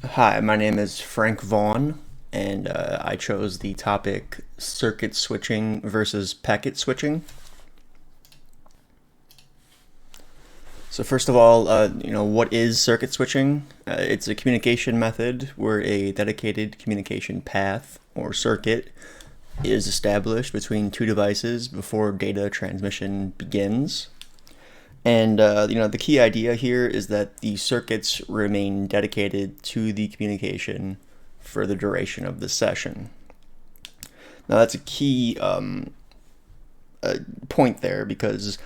Hi, my name is Frank Vaughn, and I chose the topic circuit switching versus packet switching. So first of all, what is circuit switching? It's a communication method where a dedicated communication path or circuit is established between two devices before data transmission begins. And the key idea here is that the circuits remain dedicated to the communication for the duration of the session. Now that's a key point there because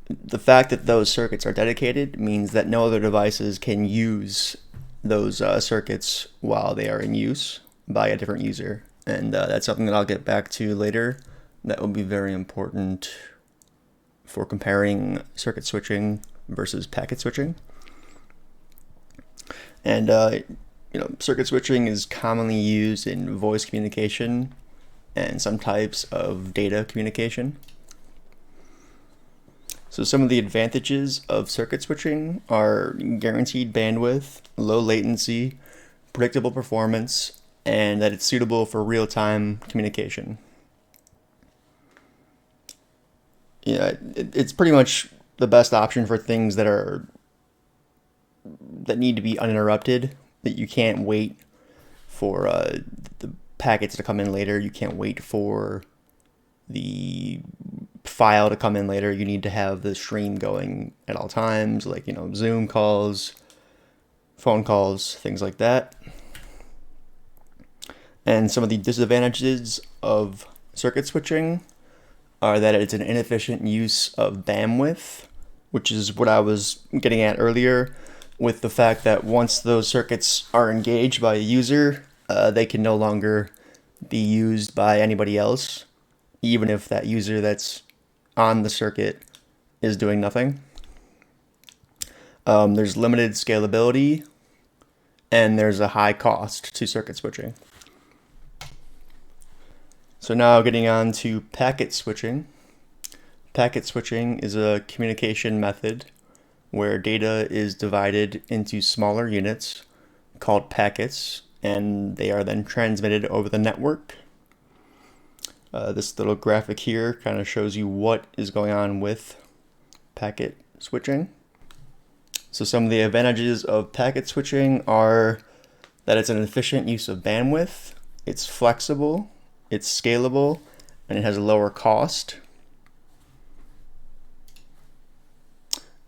the fact that those circuits are dedicated means that no other devices can use those circuits while they are in use by a different user. And that's something that I'll get back to later. That will be very important for comparing circuit switching versus packet switching. And circuit switching is commonly used in voice communication and some types of data communication. So some of the advantages of circuit switching are guaranteed bandwidth, low latency, predictable performance, and that it's suitable for real-time communication. It's pretty much the best option for things that need to be uninterrupted. That you can't wait for the packets to come in later. You can't wait for the file to come in later. You need to have the stream going at all times, like Zoom calls, phone calls, things like that. And some of the disadvantages of circuit switching are that it's an inefficient use of bandwidth, which is what I was getting at earlier, with the fact that once those circuits are engaged by a user, they can no longer be used by anybody else, even if that user that's on the circuit is doing nothing. There's limited scalability, and there's a high cost to circuit switching. So now getting on to packet switching. Packet switching is a communication method where data is divided into smaller units called packets, and they are then transmitted over the network. This little graphic here kind of shows you what is going on with packet switching. So some of the advantages of packet switching are that it's an efficient use of bandwidth, it's flexible, it's scalable, and it has a lower cost.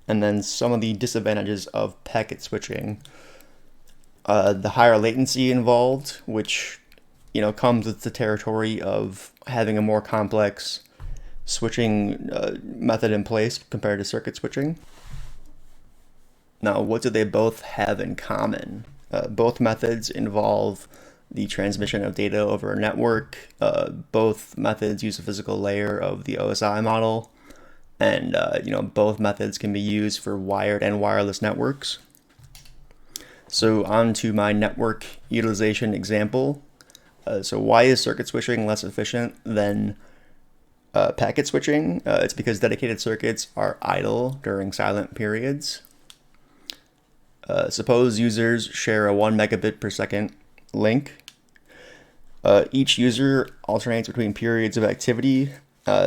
And then some of the disadvantages of packet switching. The higher latency involved, which comes with the territory of having a more complex switching method in place compared to circuit switching. Now, what do they both have in common? Both methods involve the transmission of data over a network. Both methods use a physical layer of the OSI model, and both methods can be used for wired and wireless networks. So on to my network utilization example. So why is circuit switching less efficient than packet switching? It's because dedicated circuits are idle during silent periods. Suppose users share a 1 megabit per second link. Each user alternates between periods of activity.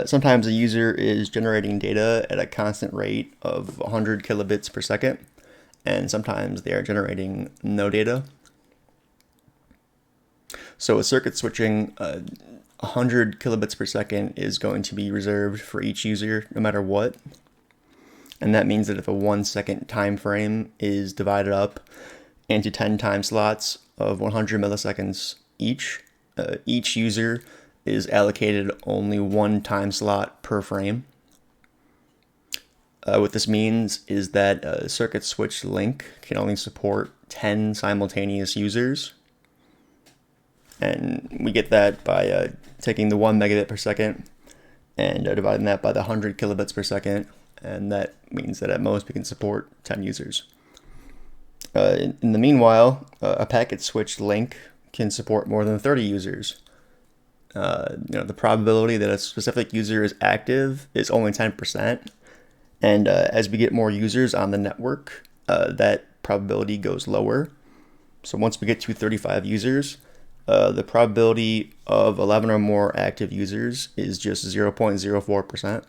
Sometimes a user is generating data at a constant rate of 100 kilobits per second, and sometimes they are generating no data. So with circuit switching, 100 kilobits per second is going to be reserved for each user no matter what. And that means that if a 1 second time frame is divided up into 10 time slots of 100 milliseconds each user is allocated only 1 time slot per frame. What this means is that a circuit switch link can only support 10 simultaneous users. And we get that by taking the 1 megabit per second and dividing that by the 100 kilobits per second. And that means that at most we can support 10 users. In the meanwhile, a packet switched link can support more than 30 users. The probability that a specific user is active is only 10%. And as we get more users on the network, that probability goes lower. So once we get to 35 users, the probability of 11 or more active users is just 0.04%.